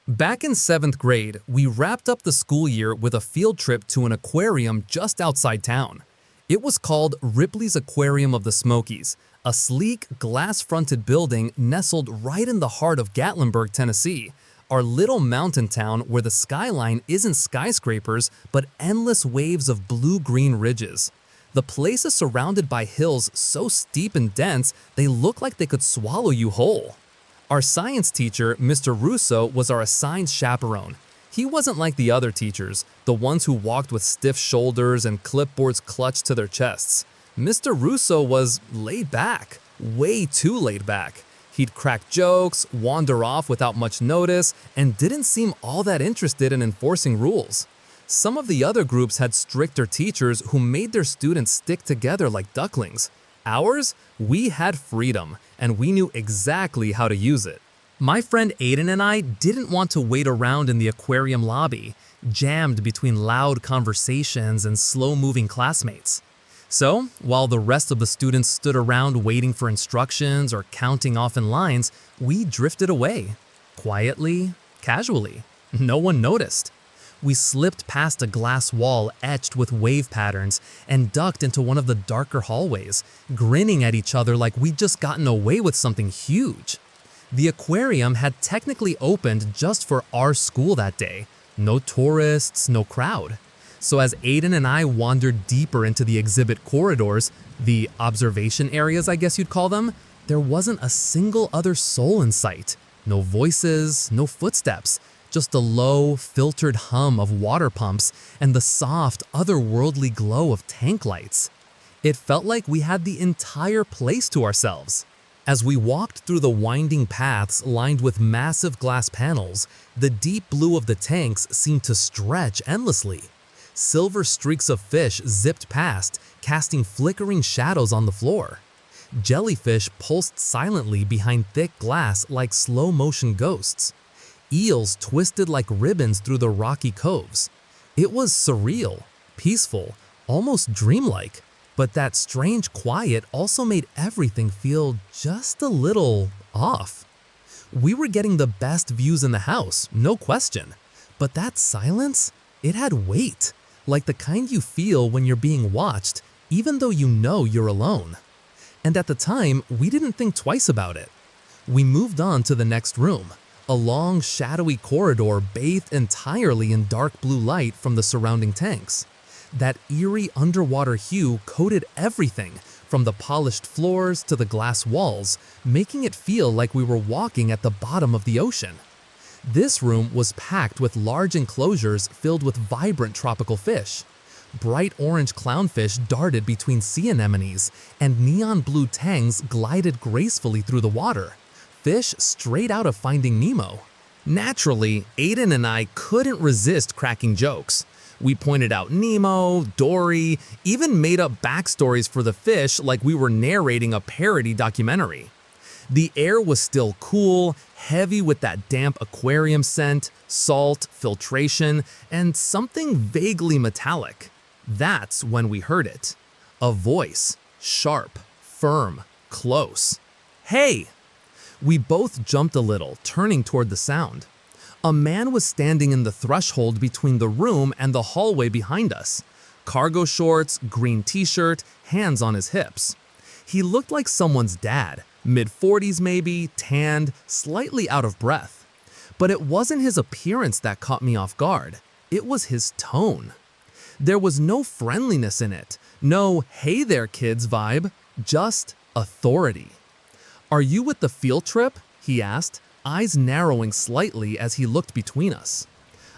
Back in 7th grade, we wrapped up the school year with a field trip to an aquarium just outside town. It was called Ripley's Aquarium of the Smokies, a sleek, glass-fronted building nestled right in the heart of Gatlinburg, Tennessee, our little mountain town where the skyline isn't skyscrapers but endless waves of blue-green ridges. The place is surrounded by hills so steep and dense they look like they could swallow you whole. Our science teacher, Mr. Russo, was our assigned chaperone. He wasn't like the other teachers, the ones who walked with stiff shoulders and clipboards clutched to their chests. Mr. Russo was laid back, way too laid back. He'd crack jokes, wander off without much notice, and didn't seem all that interested in enforcing rules. Some of the other groups had stricter teachers who made their students stick together like ducklings. Ours, we had freedom, and we knew exactly how to use it. My friend Aiden and I didn't want to wait around in the aquarium lobby, jammed between loud conversations and slow-moving classmates. So, while the rest of the students stood around waiting for instructions or counting off in lines, we drifted away. Quietly, casually. No one noticed. We slipped past a glass wall etched with wave patterns and ducked into one of the darker hallways, grinning at each other like we'd just gotten away with something huge. The aquarium had technically opened just for our school that day. No tourists, no crowd. So as Aiden and I wandered deeper into the exhibit corridors, the observation areas I guess you'd call them, there wasn't a single other soul in sight. No voices, no footsteps. Just a low, filtered hum of water pumps and the soft, otherworldly glow of tank lights. It felt like we had the entire place to ourselves. As we walked through the winding paths lined with massive glass panels, the deep blue of the tanks seemed to stretch endlessly. Silver streaks of fish zipped past, casting flickering shadows on the floor. Jellyfish pulsed silently behind thick glass like slow-motion ghosts. Eels twisted like ribbons through the rocky coves. It was surreal, peaceful, almost dreamlike, but that strange quiet also made everything feel just a little off. We were getting the best views in the house, no question, but that silence, it had weight, like the kind you feel when you're being watched, even though you know you're alone. And at the time, we didn't think twice about it. We moved on to the next room. A long, shadowy corridor bathed entirely in dark blue light from the surrounding tanks. That eerie underwater hue coated everything, from the polished floors to the glass walls, making it feel like we were walking at the bottom of the ocean. This room was packed with large enclosures filled with vibrant tropical fish. Bright orange clownfish darted between sea anemones, and neon blue tangs glided gracefully through the water. Fish straight out of Finding Nemo. Naturally, Aiden and I couldn't resist cracking jokes. We pointed out Nemo, Dory, even made up backstories for the fish like we were narrating a parody documentary. The air was still cool, heavy with that damp aquarium scent, salt, filtration, and something vaguely metallic. That's when we heard it. A voice, sharp, firm, close. "Hey!" We both jumped a little, turning toward the sound. A man was standing in the threshold between the room and the hallway behind us. Cargo shorts, green t-shirt, hands on his hips. He looked like someone's dad, mid-40s maybe, tanned, slightly out of breath. But it wasn't his appearance that caught me off guard. It was his tone. There was no friendliness in it, no "hey there kids" vibe, just authority. "Are you with the field trip?" he asked, eyes narrowing slightly as he looked between us.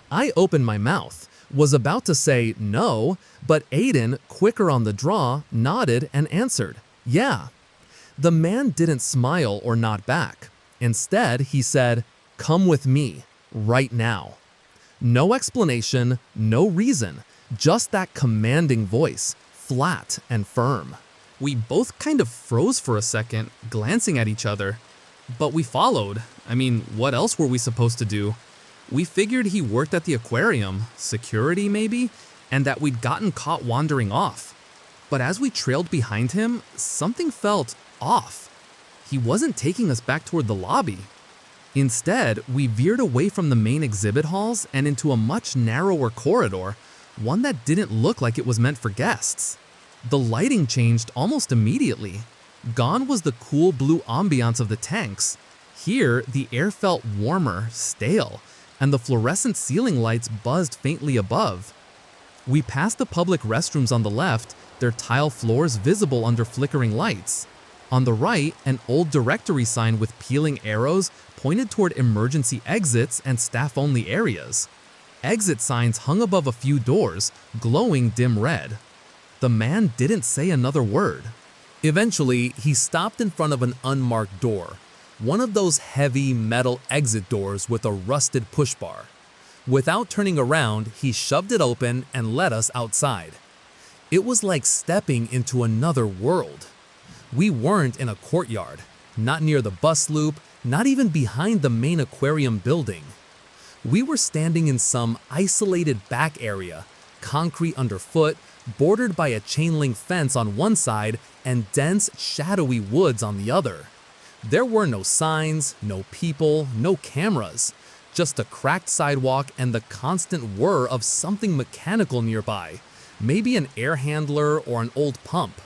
I opened my mouth, was about to say no, but Aiden, quicker on the draw, nodded and answered, "Yeah." The man didn't smile or nod back. Instead, he said, "Come with me, right now." No explanation, no reason, just that commanding voice, flat and firm. We both kind of froze for a second, glancing at each other. But we followed. I mean, what else were we supposed to do? We figured he worked at the aquarium, security maybe, and that we'd gotten caught wandering off. But as we trailed behind him, something felt off. He wasn't taking us back toward the lobby. Instead, we veered away from the main exhibit halls and into a much narrower corridor, one that didn't look like it was meant for guests. The lighting changed almost immediately. Gone was the cool blue ambiance of the tanks. Here, the air felt warmer, stale, and the fluorescent ceiling lights buzzed faintly above. We passed the public restrooms on the left, their tile floors visible under flickering lights. On the right, an old directory sign with peeling arrows pointed toward emergency exits and staff-only areas. Exit signs hung above a few doors, glowing dim red. The man didn't say another word. Eventually, he stopped in front of an unmarked door, one of those heavy metal exit doors with a rusted push bar. Without turning around, he shoved it open and led us outside. It was like stepping into another world. We weren't in a courtyard, not near the bus loop, not even behind the main aquarium building. We were standing in some isolated back area, concrete underfoot, bordered by a chain-link fence on one side and dense, shadowy woods on the other. There were no signs, no people, no cameras, just a cracked sidewalk and the constant whir of something mechanical nearby, maybe an air handler or an old pump.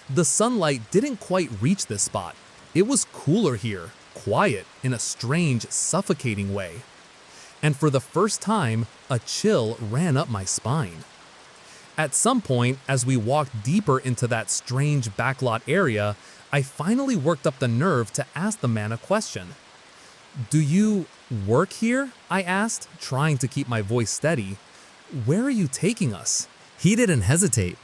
The sunlight didn't quite reach this spot. It was cooler here, quiet, in a strange, suffocating way. And for the first time, a chill ran up my spine. At some point, as we walked deeper into that strange backlot area, I finally worked up the nerve to ask the man a question. "Do you work here?" I asked, trying to keep my voice steady. "Where are you taking us?" He didn't hesitate.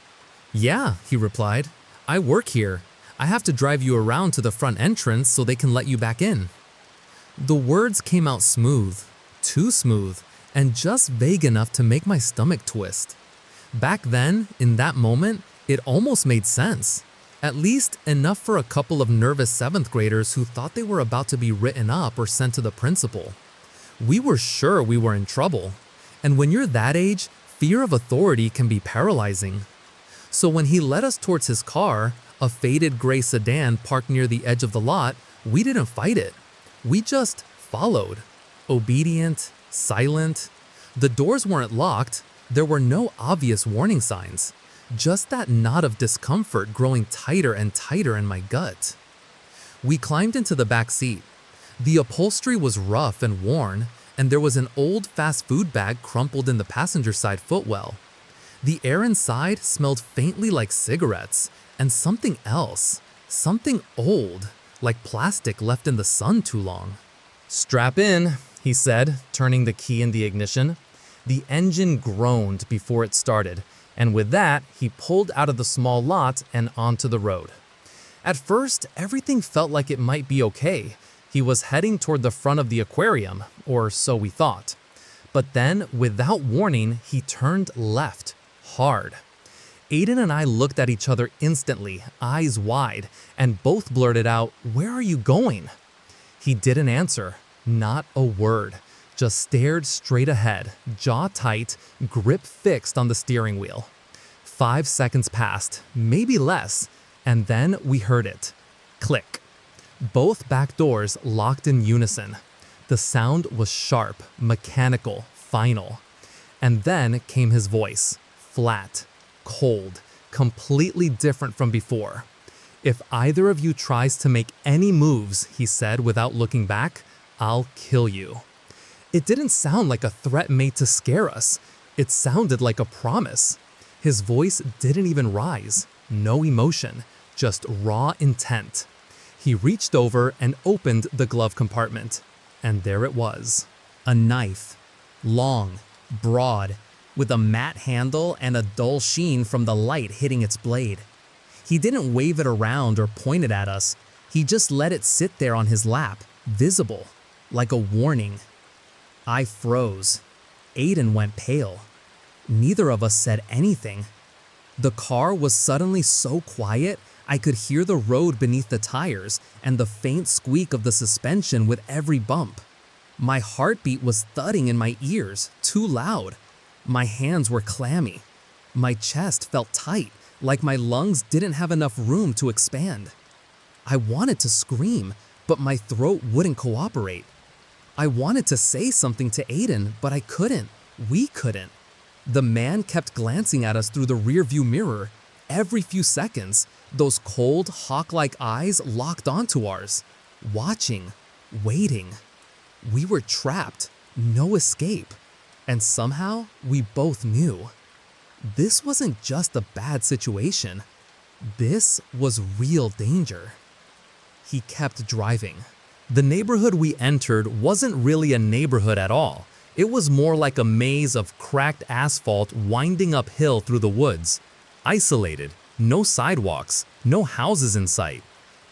"Yeah," he replied. "I work here. I have to drive you around to the front entrance so they can let you back in." The words came out smooth, too smooth, and just vague enough to make my stomach twist. Back then, in that moment, it almost made sense. At least enough for a couple of nervous 7th graders who thought they were about to be written up or sent to the principal. We were sure we were in trouble. And when you're that age, fear of authority can be paralyzing. So when he led us towards his car, a faded gray sedan parked near the edge of the lot, we didn't fight it. We just followed. Obedient, silent. The doors weren't locked. There were no obvious warning signs. Just that knot of discomfort growing tighter and tighter in my gut. We climbed into the back seat. The upholstery was rough and worn, and there was an old fast food bag crumpled in the passenger side footwell. The air inside smelled faintly like cigarettes and something else, something old, like plastic left in the sun too long. "Strap in," he said, turning the key in the ignition. The engine groaned before it started, and with that, he pulled out of the small lot and onto the road. At first, everything felt like it might be okay. He was heading toward the front of the aquarium, or so we thought. But then, without warning, he turned left, hard. Aiden and I looked at each other instantly, eyes wide, and both blurted out, "Where are you going?" He didn't answer, not a word. Just stared straight ahead, jaw tight, grip fixed on the steering wheel. 5 seconds passed, maybe less, and then we heard it. Click. Both back doors locked in unison. The sound was sharp, mechanical, final. And then came his voice, flat, cold, completely different from before. "If either of you tries to make any moves," he said without looking back, "I'll kill you." It didn't sound like a threat made to scare us. It sounded like a promise. His voice didn't even rise. No emotion, just raw intent. He reached over and opened the glove compartment. And there it was. A knife. Long, broad, with a matte handle and a dull sheen from the light hitting its blade. He didn't wave it around or point it at us. He just let it sit there on his lap, visible, like a warning. I froze. Aiden went pale. Neither of us said anything. The car was suddenly so quiet, I could hear the road beneath the tires and the faint squeak of the suspension with every bump. My heartbeat was thudding in my ears, too loud. My hands were clammy. My chest felt tight, like my lungs didn't have enough room to expand. I wanted to scream, but my throat wouldn't cooperate. I wanted to say something to Aiden, but I couldn't. We couldn't. The man kept glancing at us through the rearview mirror. Every few seconds, those cold, hawk-like eyes locked onto ours. Watching, waiting. We were trapped, no escape. And somehow, we both knew. This wasn't just a bad situation. This was real danger. He kept driving. The neighborhood we entered wasn't really a neighborhood at all. It was more like a maze of cracked asphalt winding uphill through the woods. Isolated, no sidewalks, no houses in sight.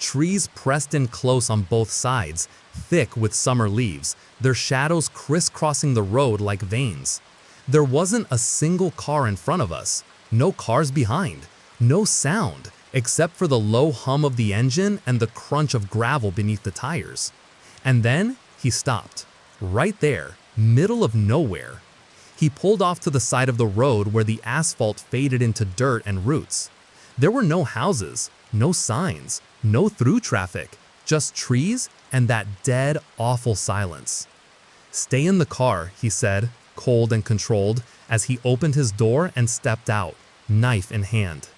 Trees pressed in close on both sides, thick with summer leaves, their shadows crisscrossing the road like veins. There wasn't a single car in front of us, no cars behind, no sound, except for the low hum of the engine and the crunch of gravel beneath the tires. And then he stopped, right there, middle of nowhere. He pulled off to the side of the road where the asphalt faded into dirt and roots. There were no houses, no signs, no through traffic, just trees and that dead, awful silence. "Stay in the car," he said, cold and controlled, as he opened his door and stepped out, knife in hand.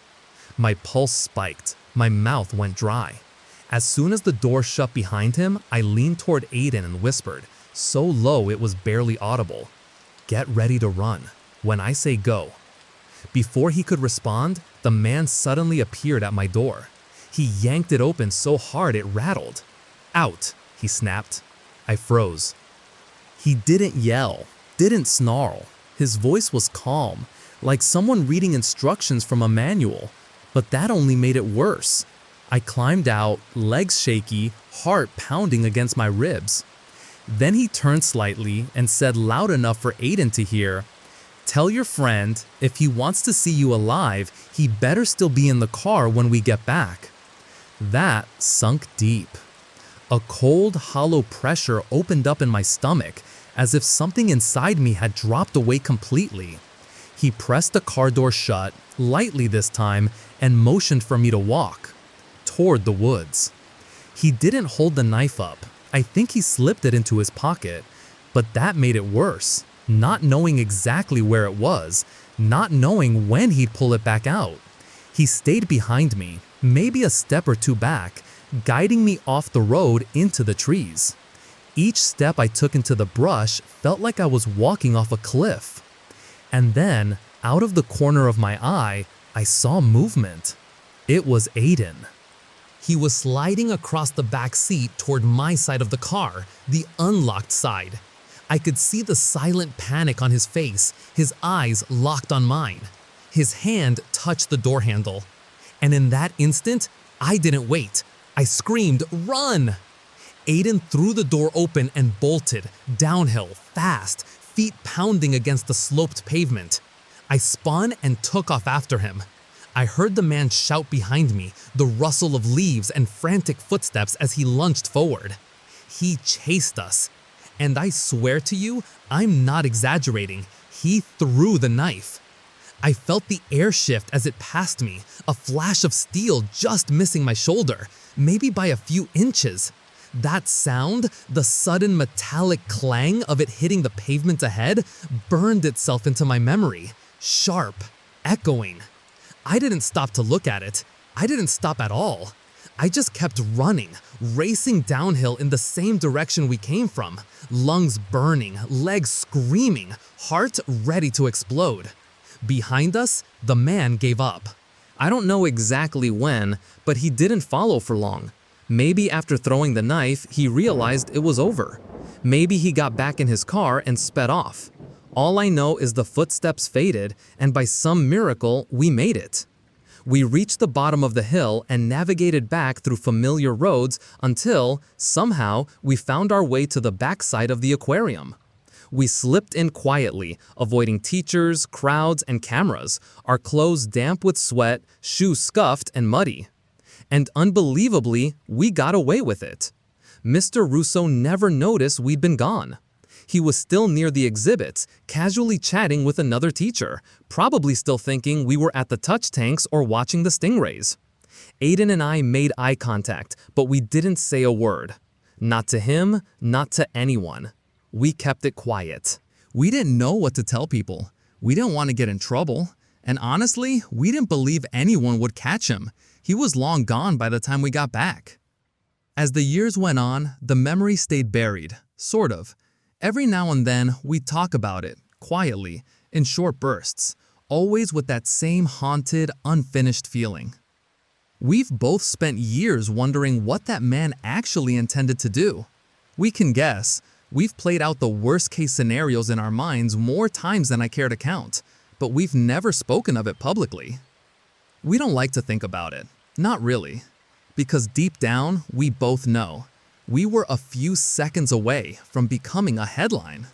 My pulse spiked, my mouth went dry. As soon as the door shut behind him, I leaned toward Aiden and whispered, so low it was barely audible, "Get ready to run. When I say go." Before he could respond, the man suddenly appeared at my door. He yanked it open so hard it rattled. "Out," he snapped. I froze. He didn't yell, didn't snarl. His voice was calm, like someone reading instructions from a manual, but that only made it worse. I climbed out, legs shaky, heart pounding against my ribs. Then he turned slightly and said loud enough for Aiden to hear, "Tell your friend, if he wants to see you alive, he better still be in the car when we get back." That sunk deep. A cold, hollow pressure opened up in my stomach, as if something inside me had dropped away completely. He pressed the car door shut, lightly this time, and motioned for me to walk toward the woods. He didn't hold the knife up. I think he slipped it into his pocket, but that made it worse. Not knowing exactly where it was, not knowing when he'd pull it back out. He stayed behind me, maybe a step or two back, guiding me off the road into the trees. Each step I took into the brush felt like I was walking off a cliff. And then, out of the corner of my eye, I saw movement. It was Aiden. He was sliding across the back seat toward my side of the car, the unlocked side. I could see the silent panic on his face, his eyes locked on mine. His hand touched the door handle. And in that instant, I didn't wait. I screamed, "Run!" Aiden threw the door open and bolted, downhill, fast, feet pounding against the sloped pavement. I spun and took off after him. I heard the man shout behind me, the rustle of leaves and frantic footsteps as he lunged forward. He chased us. And I swear to you, I'm not exaggerating, he threw the knife. I felt the air shift as it passed me, a flash of steel just missing my shoulder, maybe by a few inches. That sound, the sudden metallic clang of it hitting the pavement ahead, burned itself into my memory, sharp, echoing. I didn't stop to look at it. I didn't stop at all. I just kept running, racing downhill in the same direction we came from, lungs burning, legs screaming, heart ready to explode. Behind us, the man gave up. I don't know exactly when, but he didn't follow for long. Maybe after throwing the knife, he realized it was over. Maybe he got back in his car and sped off. All I know is the footsteps faded, and by some miracle, we made it. We reached the bottom of the hill and navigated back through familiar roads until, somehow, we found our way to the backside of the aquarium. We slipped in quietly, avoiding teachers, crowds, and cameras, our clothes damp with sweat, shoes scuffed and muddy. And unbelievably, we got away with it. Mr. Russo never noticed we'd been gone. He was still near the exhibits, casually chatting with another teacher, probably still thinking we were at the touch tanks or watching the stingrays. Aiden and I made eye contact, but we didn't say a word. Not to him, not to anyone. We kept it quiet. We didn't know what to tell people. We didn't want to get in trouble. And honestly, we didn't believe anyone would catch him. He was long gone by the time we got back. As the years went on, the memory stayed buried, sort of. Every now and then, we'd talk about it, quietly, in short bursts, always with that same haunted, unfinished feeling. We've both spent years wondering what that man actually intended to do. We can guess. We've played out the worst-case scenarios in our minds more times than I care to count, but we've never spoken of it publicly. We don't like to think about it. Not really. Because deep down, we both know. We were a few seconds away from becoming a headline.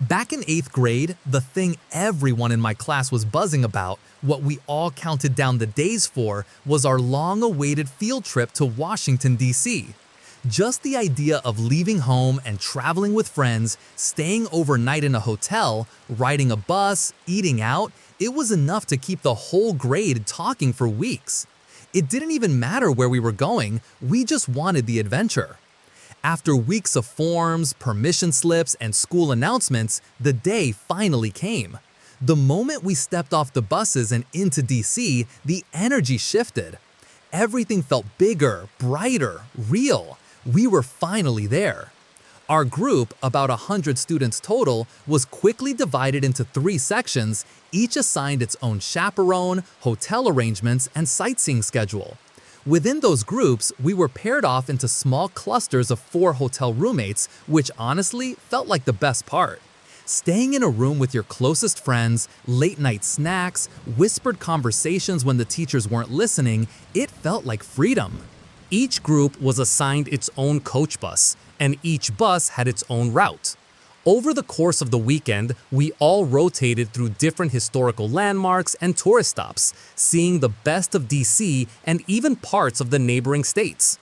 Back in 8th grade, the thing everyone in my class was buzzing about, what we all counted down the days for, was our long-awaited field trip to Washington, D.C. Just the idea of leaving home and traveling with friends, staying overnight in a hotel, riding a bus, eating out, it was enough to keep the whole grade talking for weeks. It didn't even matter where we were going, we just wanted the adventure. After weeks of forms, permission slips, and school announcements, the day finally came. The moment we stepped off the buses and into DC, the energy shifted. Everything felt bigger, brighter, real. We were finally there. Our group, about 100 students total, was quickly divided into 3 sections, each assigned its own chaperone, hotel arrangements, and sightseeing schedule. Within those groups, we were paired off into small clusters of 4 hotel roommates, which honestly felt like the best part. Staying in a room with your closest friends, late-night snacks, whispered conversations when the teachers weren't listening, it felt like freedom. Each group was assigned its own coach bus, and each bus had its own route. Over the course of the weekend, we all rotated through different historical landmarks and tourist stops, seeing the best of DC and even parts of the neighboring states.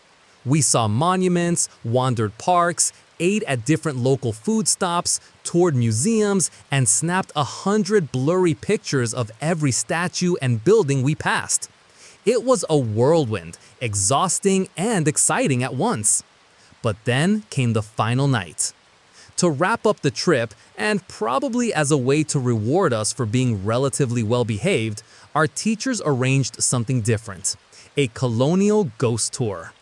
We saw monuments, wandered parks, ate at different local food stops, toured museums, and snapped 100 blurry pictures of every statue and building we passed. It was a whirlwind, exhausting and exciting at once. But then came the final night. To wrap up the trip, and probably as a way to reward us for being relatively well-behaved, our teachers arranged something different: a colonial ghost tour.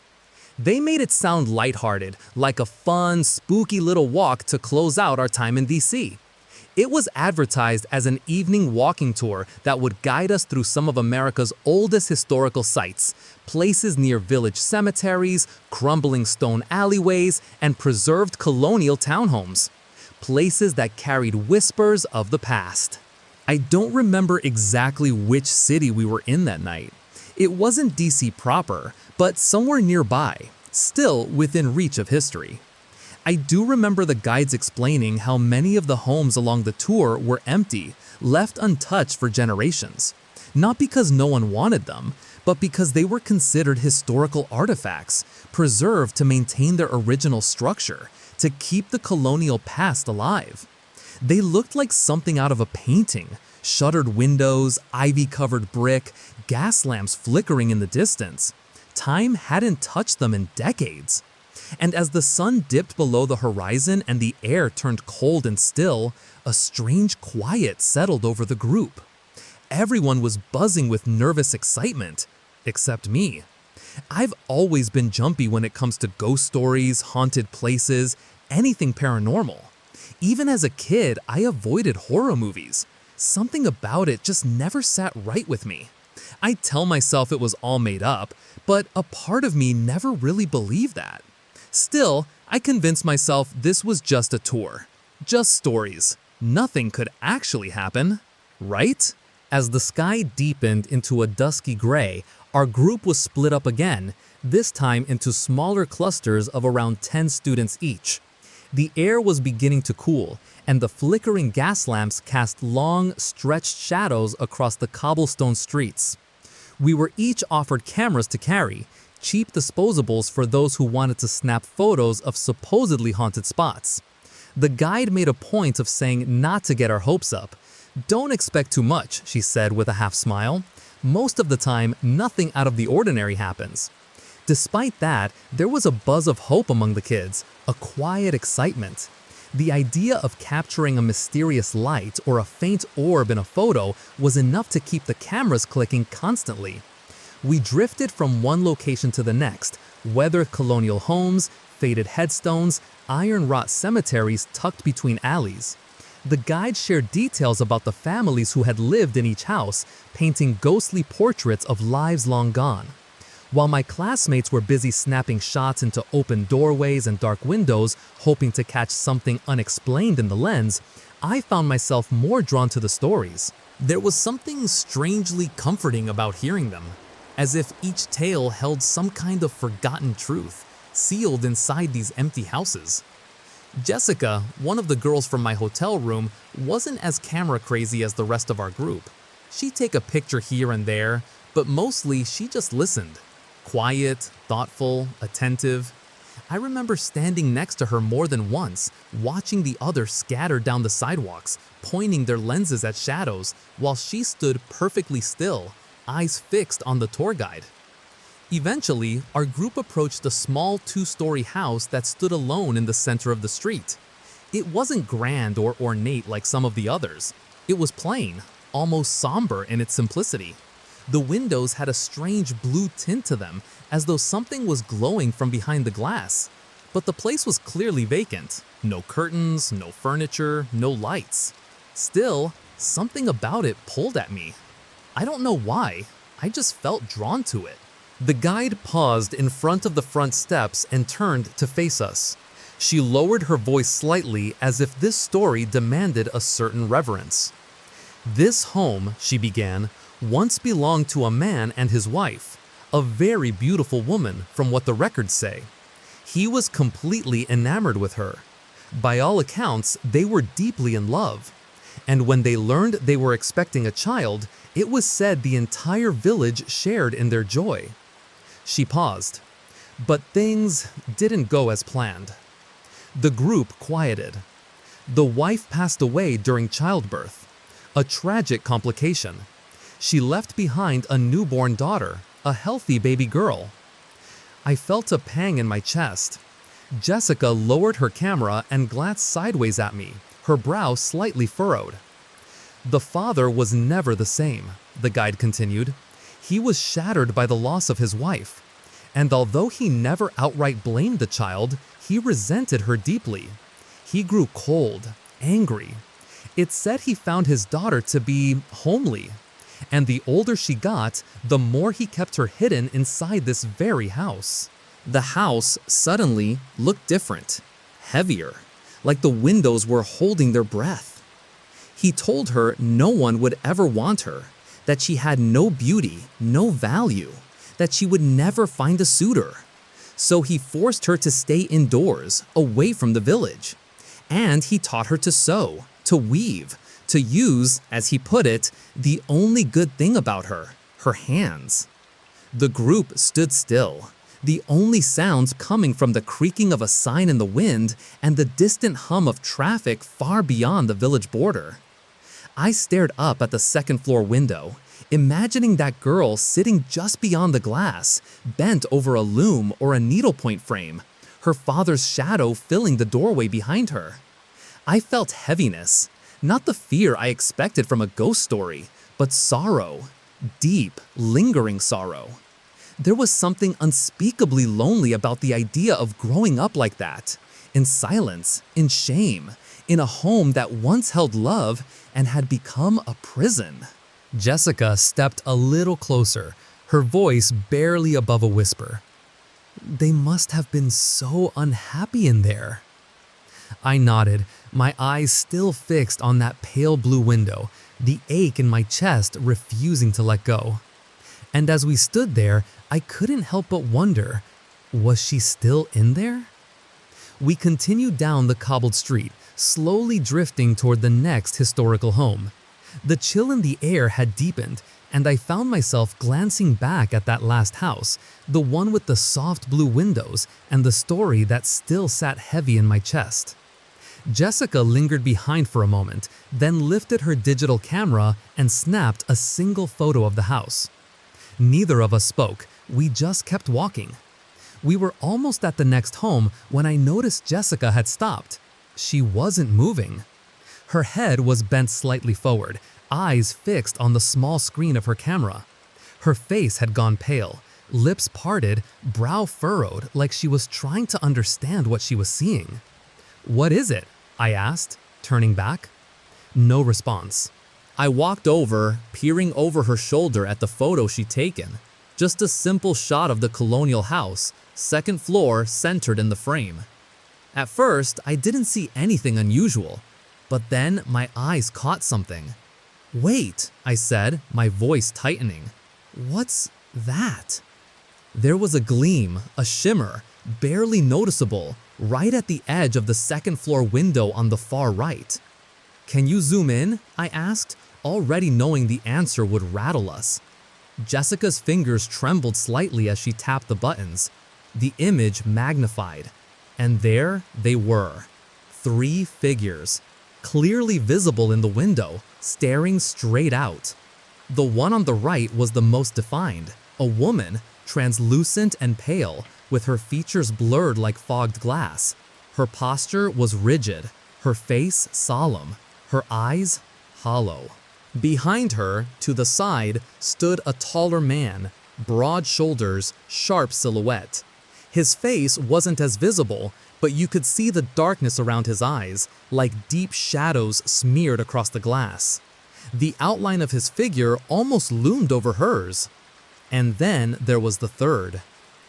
They made it sound lighthearted, like a fun, spooky little walk to close out our time in DC. It was advertised as an evening walking tour that would guide us through some of America's oldest historical sites, places near village cemeteries, crumbling stone alleyways, and preserved colonial townhomes. Places that carried whispers of the past. I don't remember exactly which city we were in that night. It wasn't DC proper, but somewhere nearby, still within reach of history. I do remember the guides explaining how many of the homes along the tour were empty, left untouched for generations. Not because no one wanted them, but because they were considered historical artifacts, preserved to maintain their original structure, to keep the colonial past alive. They looked like something out of a painting: shuttered windows, ivy-covered brick, gas lamps flickering in the distance. Time hadn't touched them in decades. And as the sun dipped below the horizon and the air turned cold and still, a strange quiet settled over the group. Everyone was buzzing with nervous excitement, except me. I've always been jumpy when it comes to ghost stories, haunted places, anything paranormal. Even as a kid, I avoided horror movies. Something about it just never sat right with me. I tell myself it was all made up, but a part of me never really believed that. Still, I convinced myself this was just a tour. Just stories. Nothing could actually happen, right? As the sky deepened into a dusky gray, our group was split up again, this time into smaller clusters of around 10 students each. The air was beginning to cool, and the flickering gas lamps cast long, stretched shadows across the cobblestone streets. We were each offered cameras to carry, cheap disposables for those who wanted to snap photos of supposedly haunted spots. The guide made a point of saying not to get our hopes up. "Don't expect too much," she said with a half smile. "Most of the time, nothing out of the ordinary happens." Despite that, there was a buzz of hope among the kids, a quiet excitement. The idea of capturing a mysterious light or a faint orb in a photo was enough to keep the cameras clicking constantly. We drifted from one location to the next, weathered colonial homes, faded headstones, iron-wrought cemeteries tucked between alleys. The guide shared details about the families who had lived in each house, painting ghostly portraits of lives long gone. While my classmates were busy snapping shots into open doorways and dark windows, hoping to catch something unexplained in the lens, I found myself more drawn to the stories. There was something strangely comforting about hearing them, as if each tale held some kind of forgotten truth, sealed inside these empty houses. Jessica, one of the girls from my hotel room, wasn't as camera crazy as the rest of our group. She'd take a picture here and there, but mostly she just listened. Quiet, thoughtful, attentive. I remember standing next to her more than once, watching the others scatter down the sidewalks, pointing their lenses at shadows, while she stood perfectly still, eyes fixed on the tour guide. Eventually, our group approached a small two-story house that stood alone in the center of the street. It wasn't grand or ornate like some of the others. It was plain, almost somber in its simplicity. The windows had a strange blue tint to them, as though something was glowing from behind the glass. But the place was clearly vacant. No curtains, no furniture, no lights. Still, something about it pulled at me. I don't know why, I just felt drawn to it. The guide paused in front of the front steps and turned to face us. She lowered her voice slightly as if this story demanded a certain reverence. "This home," she began, "once belonged to a man and his wife, a very beautiful woman from what the records say. He was completely enamored with her. By all accounts, they were deeply in love. And when they learned they were expecting a child, it was said the entire village shared in their joy." She paused. But things didn't go as planned. The group quieted. The wife passed away during childbirth, a tragic complication. She left behind a newborn daughter, a healthy baby girl. I felt a pang in my chest. Jessica lowered her camera and glanced sideways at me, her brow slightly furrowed. "The father was never the same," the guide continued. "He was shattered by the loss of his wife. And although he never outright blamed the child, he resented her deeply. He grew cold, angry. It's said he found his daughter to be homely. And the older she got, the more he kept her hidden inside this very house." The house suddenly looked different, heavier, like the windows were holding their breath. He told her no one would ever want her, that she had no beauty, no value, that she would never find a suitor. So he forced her to stay indoors, away from the village. And he taught her to sew, to weave, to use, as he put it, the only good thing about her, her hands. The group stood still, the only sounds coming from the creaking of a sign in the wind and the distant hum of traffic far beyond the village border. I stared up at the second-floor window, imagining that girl sitting just beyond the glass, bent over a loom or a needlepoint frame, her father's shadow filling the doorway behind her. I felt heaviness, not the fear I expected from a ghost story, but sorrow, deep, lingering sorrow. There was something unspeakably lonely about the idea of growing up like that, in silence, in shame, in a home that once held love and had become a prison. Jessica stepped a little closer, her voice barely above a whisper. "They must have been so unhappy in there." I nodded, my eyes still fixed on that pale blue window, the ache in my chest refusing to let go. And as we stood there, I couldn't help but wonder, was she still in there? We continued down the cobbled street, slowly drifting toward the next historical home. The chill in the air had deepened, and I found myself glancing back at that last house, the one with the soft blue windows and the story that still sat heavy in my chest. Jessica lingered behind for a moment, then lifted her digital camera and snapped a single photo of the house. Neither of us spoke, we just kept walking. We were almost at the next home when I noticed Jessica had stopped. She wasn't moving. Her head was bent slightly forward, eyes fixed on the small screen of her camera. Her face had gone pale, lips parted, brow furrowed, like she was trying to understand what she was seeing. "What is it?" I asked, turning back. No response. I walked over, peering over her shoulder at the photo she'd taken. Just a simple shot of the colonial house, second floor centered in the frame. At first, I didn't see anything unusual, but then my eyes caught something. "Wait," I said, my voice tightening. "What's that?" There was a gleam, a shimmer, barely noticeable, right at the edge of the second floor window on the far right. "Can you zoom in?" I asked, already knowing the answer would rattle us. Jessica's fingers trembled slightly as she tapped the buttons. The image magnified. And there they were. 3 figures, clearly visible in the window, staring straight out. The one on the right was the most defined, a woman, translucent and pale, with her features blurred like fogged glass. Her posture was rigid, her face solemn, her eyes hollow. Behind her, to the side, stood a taller man, broad shoulders, sharp silhouette. His face wasn't as visible, but you could see the darkness around his eyes, like deep shadows smeared across the glass. The outline of his figure almost loomed over hers. And then there was the third.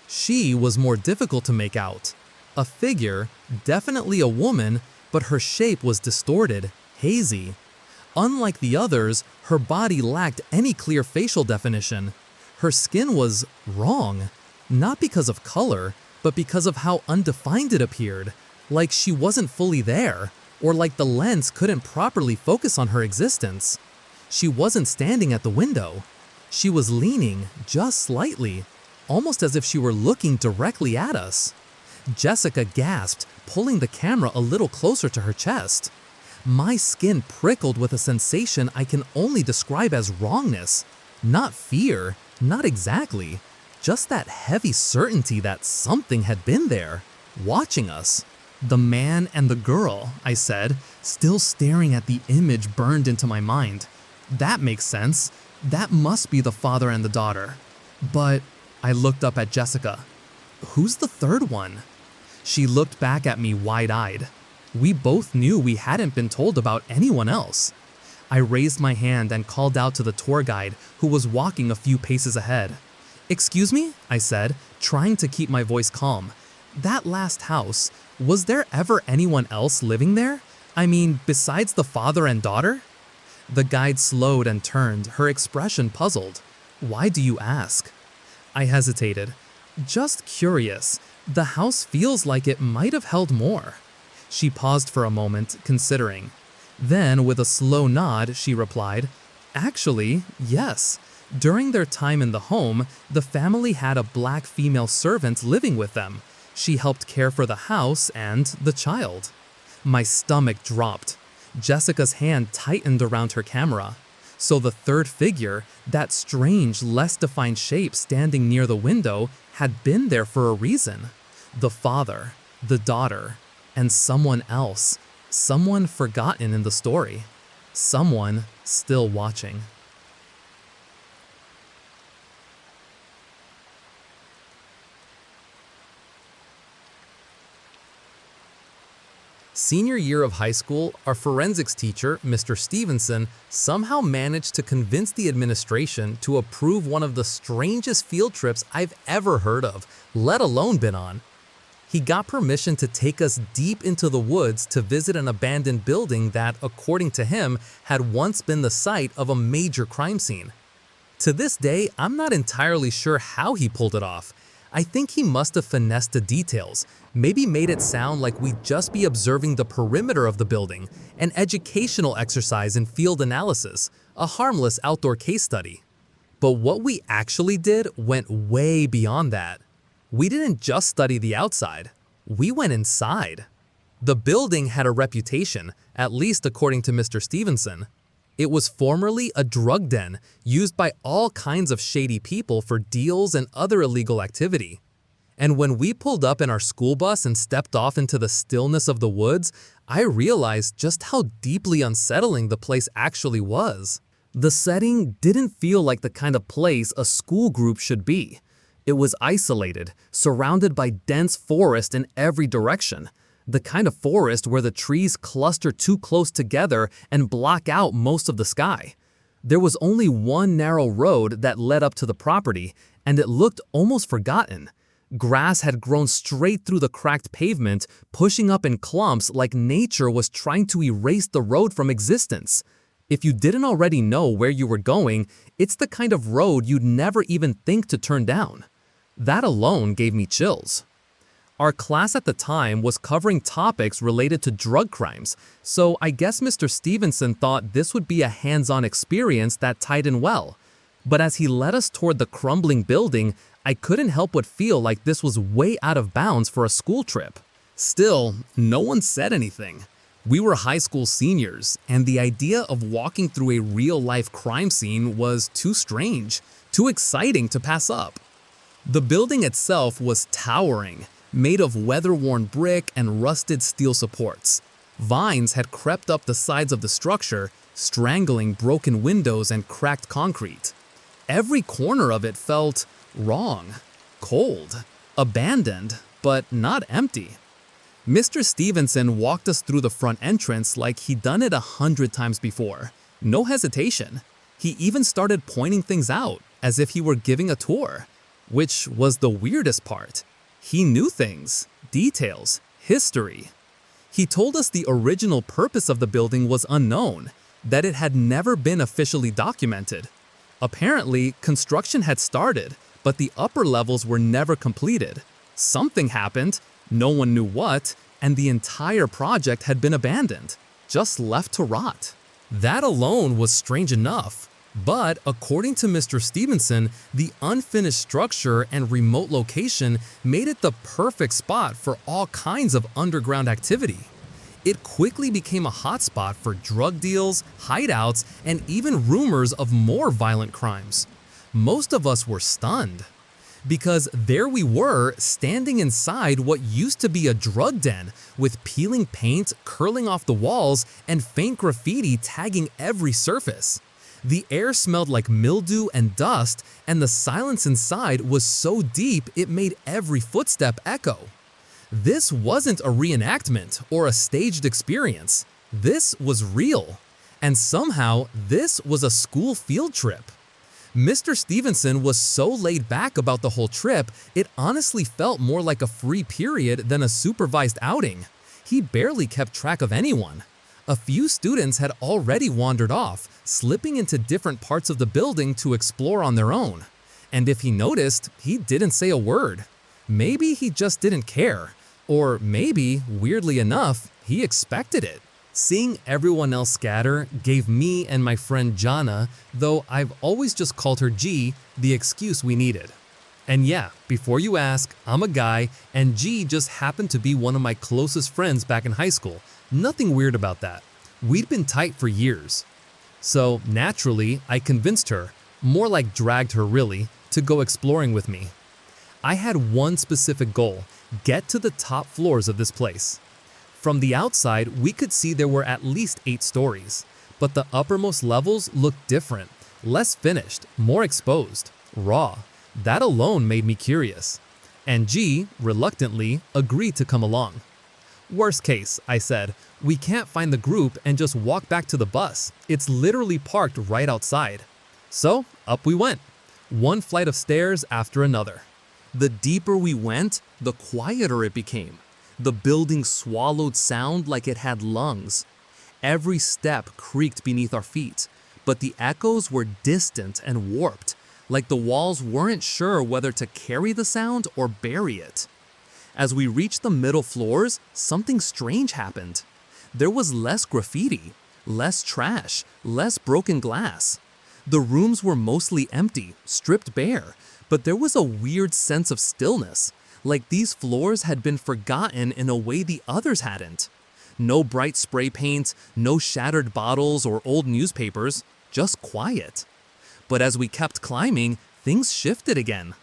She was more difficult to make out. A figure, definitely a woman, but her shape was distorted, hazy. Unlike the others, her body lacked any clear facial definition. Her skin was wrong, not because of color, but because of how undefined it appeared, like she wasn't fully there, or like the lens couldn't properly focus on her existence. She wasn't standing at the window. She was leaning, just slightly, almost as if she were looking directly at us. Jessica gasped, pulling the camera a little closer to her chest. My skin prickled with a sensation I can only describe as wrongness. Not fear, not exactly. Just that heavy certainty that something had been there, watching us. "The man and the girl," I said, still staring at the image burned into my mind. "That makes sense. That must be the father and the daughter." But I looked up at Jessica. "Who's the third one?" She looked back at me wide-eyed. We both knew we hadn't been told about anyone else. I raised my hand and called out to the tour guide, who was walking a few paces ahead. "Excuse me?" I said, trying to keep my voice calm. "That last house, was there ever anyone else living there? I mean, besides the father and daughter?" The guide slowed and turned, her expression puzzled. "Why do you ask?" I hesitated. "Just curious. The house feels like it might have held more." She paused for a moment, considering. Then, with a slow nod, she replied, "Actually, yes. During their time in the home, the family had a black female servant living with them. She helped care for the house and the child." My stomach dropped. Jessica's hand tightened around her camera. So the third figure, that strange, less defined shape standing near the window, had been there for a reason. The father, the daughter, and someone else, someone forgotten in the story, someone still watching. Senior year of high school, our forensics teacher, Mr. Stevenson, somehow managed to convince the administration to approve one of the strangest field trips I've ever heard of, let alone been on. He got permission to take us deep into the woods to visit an abandoned building that, according to him, had once been the site of a major crime scene. To this day, I'm not entirely sure how he pulled it off. I think he must have finessed the details, maybe made it sound like we'd just be observing the perimeter of the building, an educational exercise in field analysis, a harmless outdoor case study. But what we actually did went way beyond that. We didn't just study the outside, we went inside. The building had a reputation, at least according to Mr. Stevenson. It was formerly a drug den used by all kinds of shady people for deals and other illegal activity. And when we pulled up in our school bus and stepped off into the stillness of the woods, I realized just how deeply unsettling the place actually was. The setting didn't feel like the kind of place a school group should be. It was isolated, surrounded by dense forest in every direction. The kind of forest where the trees cluster too close together and block out most of the sky. There was only one narrow road that led up to the property, and it looked almost forgotten. Grass had grown straight through the cracked pavement, pushing up in clumps like nature was trying to erase the road from existence. If you didn't already know where you were going, it's the kind of road you'd never even think to turn down. That alone gave me chills. Our class at the time was covering topics related to drug crimes, so I guess Mr. Stevenson thought this would be a hands-on experience that tied in well. But as he led us toward the crumbling building, I couldn't help but feel like this was way out of bounds for a school trip. Still, no one said anything. We were high school seniors, and the idea of walking through a real-life crime scene was too strange, too exciting to pass up. The building itself was towering, made of weather-worn brick and rusted steel supports. Vines had crept up the sides of the structure, strangling broken windows and cracked concrete. Every corner of it felt wrong, cold, abandoned, but not empty. Mr. Stevenson walked us through the front entrance like he'd done it 100 times before. No hesitation. He even started pointing things out, as if he were giving a tour, which was the weirdest part. He knew things, details, history. He told us the original purpose of the building was unknown, that it had never been officially documented. Apparently, construction had started, but the upper levels were never completed. Something happened, no one knew what, and the entire project had been abandoned, just left to rot. That alone was strange enough. But according to Mr. Stevenson, the unfinished structure and remote location made it the perfect spot for all kinds of underground activity. It quickly became a hotspot for drug deals, hideouts, and even rumors of more violent crimes. Most of us were stunned, because there we were standing inside what used to be a drug den with peeling paint curling off the walls and faint graffiti tagging every surface. The air smelled like mildew and dust, and the silence inside was so deep it made every footstep echo. This wasn't a reenactment or a staged experience. This was real. And somehow, this was a school field trip. Mr. Stevenson was so laid back about the whole trip, it honestly felt more like a free period than a supervised outing. He barely kept track of anyone. A few students had already wandered off, slipping into different parts of the building to explore on their own. And if he noticed, he didn't say a word. Maybe he just didn't care. Or maybe, weirdly enough, he expected it. Seeing everyone else scatter gave me and my friend Jana, though I've always just called her G, the excuse we needed. And yeah, before you ask, I'm a guy, and G just happened to be one of my closest friends back in high school. Nothing weird about that. We'd been tight for years. So naturally, I convinced her, more like dragged her really, to go exploring with me. I had one specific goal: get to the top floors of this place. From the outside, we could see there were at least 8 stories, but the uppermost levels looked different, less finished, more exposed, raw. That alone made me curious. And G, reluctantly, agreed to come along. Worst case, I said, we can't find the group and just walk back to the bus. It's literally parked right outside. So, up we went. One flight of stairs after another. The deeper we went, the quieter it became. The building swallowed sound like it had lungs. Every step creaked beneath our feet, but the echoes were distant and warped, like the walls weren't sure whether to carry the sound or bury it. As we reached the middle floors, something strange happened. There was less graffiti, less trash, less broken glass. The rooms were mostly empty, stripped bare, but there was a weird sense of stillness, like these floors had been forgotten in a way the others hadn't. No bright spray paint, no shattered bottles or old newspapers, just quiet. But as we kept climbing, things shifted again.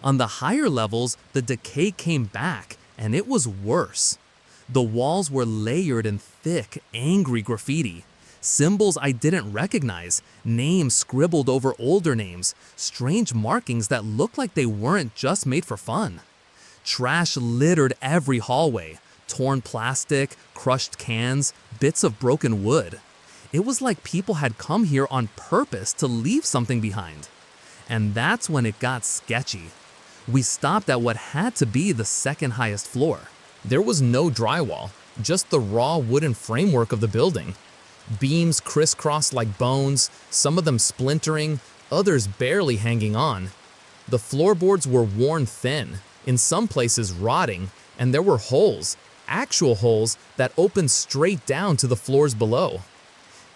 On the higher levels, the decay came back, and it was worse. The walls were layered in thick, angry graffiti. Symbols I didn't recognize, names scribbled over older names, strange markings that looked like they weren't just made for fun. Trash littered every hallway, torn plastic, crushed cans, bits of broken wood. It was like people had come here on purpose to leave something behind. And that's when it got sketchy. We stopped at what had to be the second highest floor. There was no drywall, just the raw wooden framework of the building. Beams crisscrossed like bones, some of them splintering, others barely hanging on. The floorboards were worn thin, in some places rotting, and there were holes, actual holes that opened straight down to the floors below.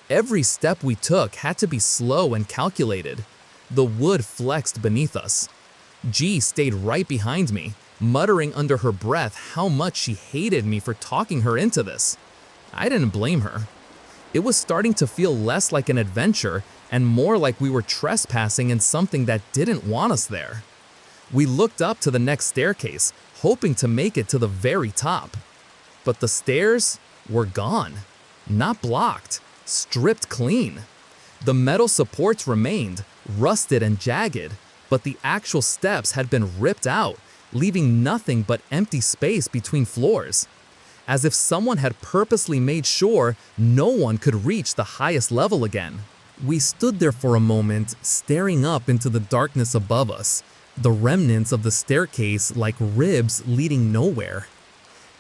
Every step we took had to be slow and calculated. The wood flexed beneath us. G stayed right behind me, muttering under her breath how much she hated me for talking her into this. I didn't blame her. It was starting to feel less like an adventure and more like we were trespassing in something that didn't want us there. We looked up to the next staircase, hoping to make it to the very top. But the stairs were gone. Not blocked, stripped clean. The metal supports remained, rusted and jagged, but the actual steps had been ripped out, leaving nothing but empty space between floors. As if someone had purposely made sure no one could reach the highest level again. We stood there for a moment, staring up into the darkness above us, the remnants of the staircase like ribs leading nowhere.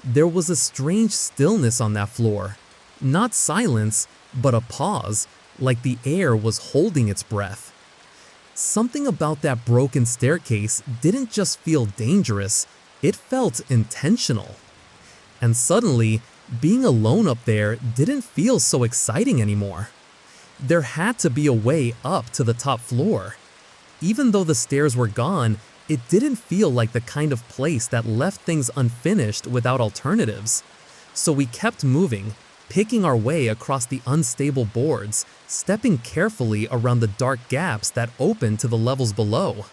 There was a strange stillness on that floor. Not silence, but a pause, like the air was holding its breath. Something about that broken staircase didn't just feel dangerous, it felt intentional. And suddenly, being alone up there didn't feel so exciting anymore. There had to be a way up to the top floor. Even though the stairs were gone, it didn't feel like the kind of place that left things unfinished without alternatives. So we kept moving, picking our way across the unstable boards, stepping carefully around the dark gaps that opened to the levels below.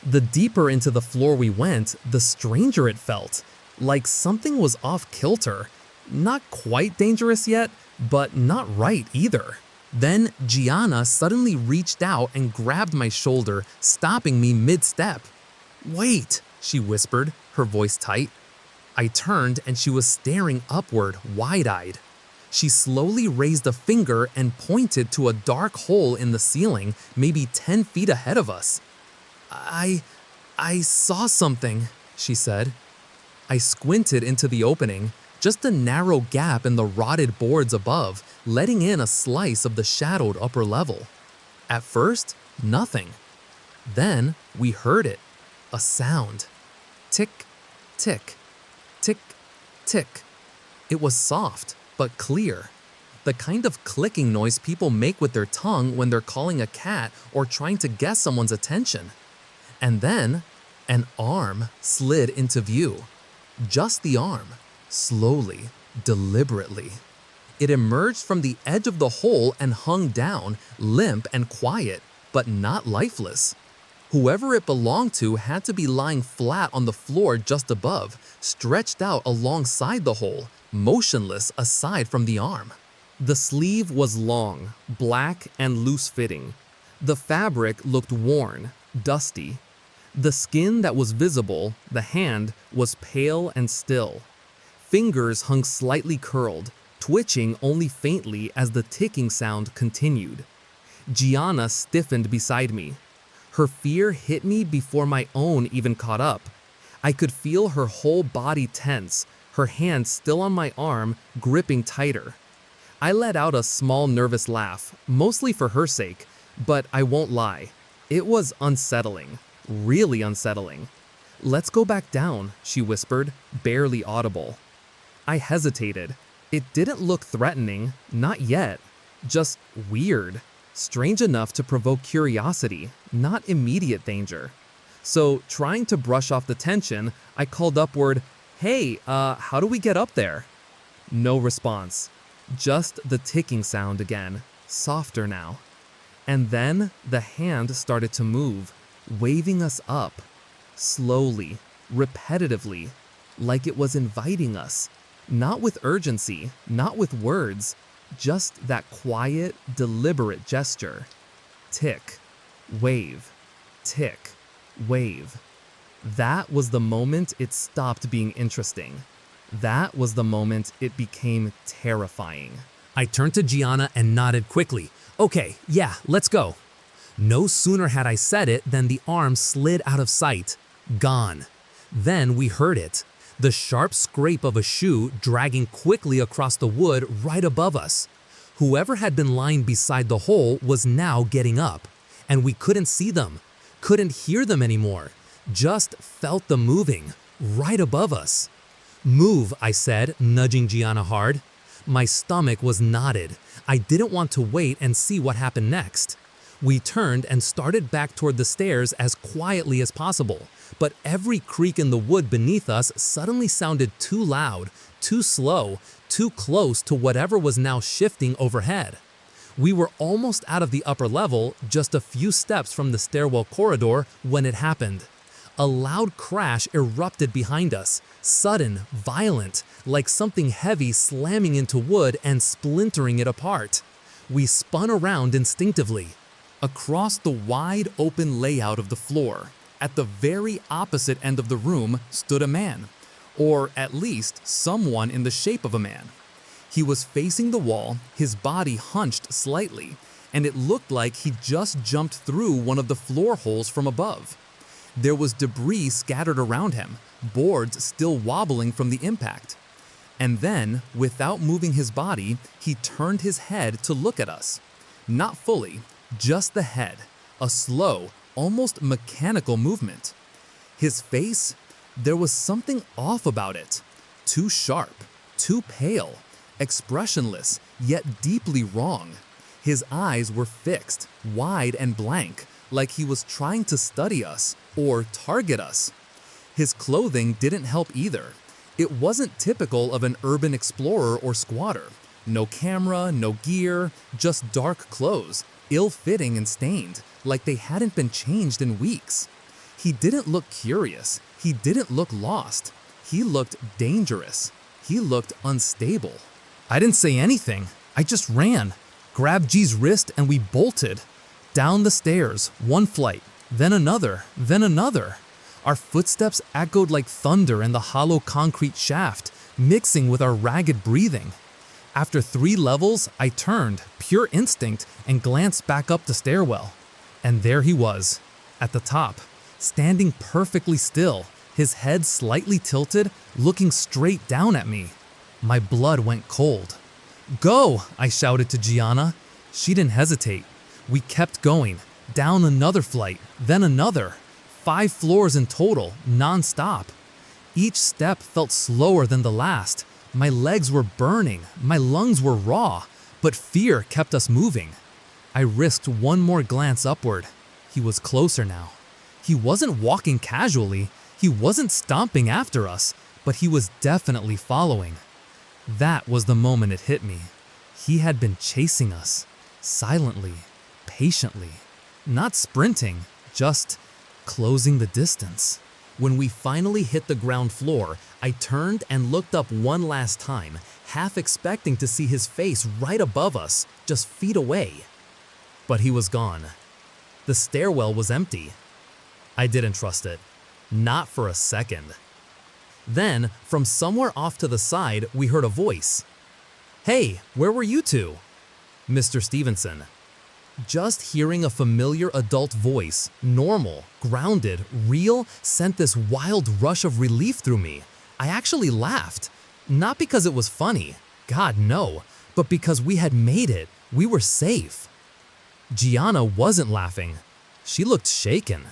The deeper into the floor we went, the stranger it felt, like something was off kilter. Not quite dangerous yet, but not right either. Then Gianna suddenly reached out and grabbed my shoulder, stopping me mid-step. "Wait," she whispered, her voice tight. I turned and she was staring upward, wide-eyed. She slowly raised a finger and pointed to a dark hole in the ceiling, maybe 10 feet ahead of us. I saw something," she said. I squinted into the opening, just a narrow gap in the rotted boards above, letting in a slice of the shadowed upper level. At first, nothing. Then we heard it, a sound. Tick, tick, tick, tick. It was soft, but clear. The kind of clicking noise people make with their tongue when they're calling a cat or trying to get someone's attention. And then, an arm slid into view. Just the arm, slowly, deliberately. It emerged from the edge of the hole and hung down, limp and quiet, but not lifeless. Whoever it belonged to had to be lying flat on the floor just above, stretched out alongside the hole, motionless aside from the arm. The sleeve was long, black and loose-fitting. The fabric looked worn, dusty. The skin that was visible, the hand, was pale and still. Fingers hung slightly curled, twitching only faintly as the ticking sound continued. Gianna stiffened beside me. Her fear hit me before my own even caught up. I could feel her whole body tense, her hand still on my arm, gripping tighter. I let out a small nervous laugh, mostly for her sake, but I won't lie. It was unsettling. Really unsettling. "Let's go back down," she whispered, barely audible. I hesitated. It didn't look threatening, not yet. Just weird. Strange enough to provoke curiosity, not immediate danger. So, trying to brush off the tension, I called upward, "Hey, how do we get up there?" No response. Just the ticking sound again, softer now. And then the hand started to move, waving us up, slowly, repetitively, like it was inviting us. Not with urgency, not with words, just that quiet, deliberate gesture. Tick, wave, tick, wave. That was the moment it stopped being interesting. That was the moment it became terrifying. I turned to Gianna and nodded quickly. Okay, yeah, let's go. No sooner had I said it than the arm slid out of sight. Gone. Then we heard it. The sharp scrape of a shoe dragging quickly across the wood right above us. Whoever had been lying beside the hole was now getting up. And we couldn't see them, couldn't hear them anymore. Just felt them moving, right above us. Move, I said, nudging Gianna hard. My stomach was knotted. I didn't want to wait and see what happened next. We turned and started back toward the stairs as quietly as possible, but every creak in the wood beneath us suddenly sounded too loud, too slow, too close to whatever was now shifting overhead. We were almost out of the upper level, just a few steps from the stairwell corridor, when it happened. A loud crash erupted behind us, sudden, violent, like something heavy slamming into wood and splintering it apart. We spun around instinctively. Across the wide open layout of the floor, at the very opposite end of the room, stood a man, or at least someone in the shape of a man. He was facing the wall, his body hunched slightly, and it looked like he just jumped through one of the floor holes from above. There was debris scattered around him, boards still wobbling from the impact. And then, without moving his body, he turned his head to look at us. Not fully, just the head, a slow, almost mechanical movement. His face, there was something off about it. Too sharp, too pale, expressionless, yet deeply wrong. His eyes were fixed, wide and blank, like he was trying to study us or target us. His clothing didn't help either. It wasn't typical of an urban explorer or squatter. No camera, no gear, just dark clothes, ill-fitting and stained, like they hadn't been changed in weeks. He didn't look curious. He didn't look lost. He looked dangerous. He looked unstable. I didn't say anything. I just ran, grabbed G's wrist, and we bolted. Down the stairs, one flight, then another, then another. Our footsteps echoed like thunder in the hollow concrete shaft, mixing with our ragged breathing. After 3 levels, I turned, pure instinct, and glanced back up the stairwell. And there he was, at the top, standing perfectly still, his head slightly tilted, looking straight down at me. My blood went cold. "Go!" I shouted to Gianna. She didn't hesitate. We kept going, down another flight, then another. 5 floors in total, non-stop. Each step felt slower than the last. My legs were burning, my lungs were raw, but fear kept us moving. I risked one more glance upward. He was closer now. He wasn't walking casually, he wasn't stomping after us, but he was definitely following. That was the moment it hit me. He had been chasing us, silently, patiently, not sprinting, just closing the distance. When we finally hit the ground floor, I turned and looked up one last time, half expecting to see his face right above us, just feet away. But he was gone. The stairwell was empty. I didn't trust it. Not for a second. Then, from somewhere off to the side, we heard a voice. "Hey, where were you two?" Mr. Stevenson. Just hearing a familiar adult voice, normal, grounded, real, sent this wild rush of relief through me. I actually laughed. Not because it was funny, God no, but because we had made it. We were safe. Gianna wasn't laughing. She looked shaken,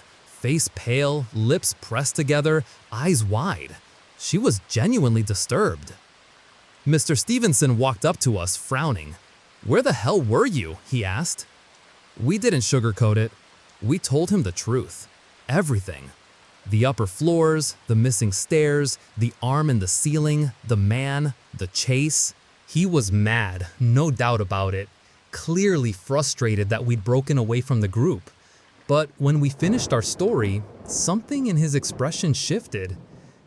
face pale, lips pressed together, eyes wide. She was genuinely disturbed. Mr. Stevenson walked up to us, frowning. "Where the hell were you?" he asked. We didn't sugarcoat it. We told him the truth. Everything. The upper floors, the missing stairs, the arm in the ceiling, the man, the chase. He was mad, no doubt about it, clearly frustrated that we'd broken away from the group. But when we finished our story, something in his expression shifted.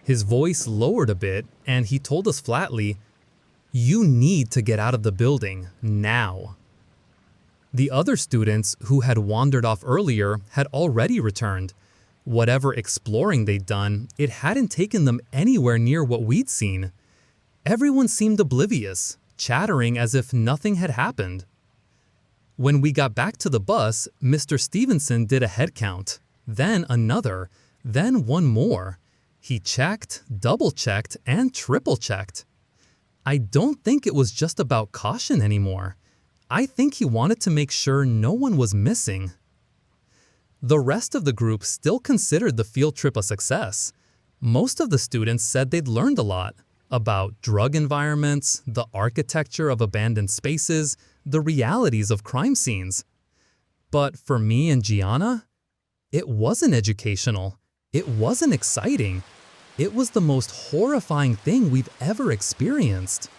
His voice lowered a bit, and he told us flatly, "You need to get out of the building, now." The other students who had wandered off earlier had already returned. Whatever exploring they'd done, it hadn't taken them anywhere near what we'd seen. Everyone seemed oblivious, chattering as if nothing had happened. When we got back to the bus, Mr. Stevenson did a head count, then another, then one more. He checked, double-checked, and triple-checked. I don't think it was just about caution anymore. I think he wanted to make sure no one was missing. The rest of the group still considered the field trip a success. Most of the students said they'd learned a lot about drug environments, the architecture of abandoned spaces, the realities of crime scenes. But for me and Gianna, it wasn't educational. It wasn't exciting. It was the most horrifying thing we've ever experienced.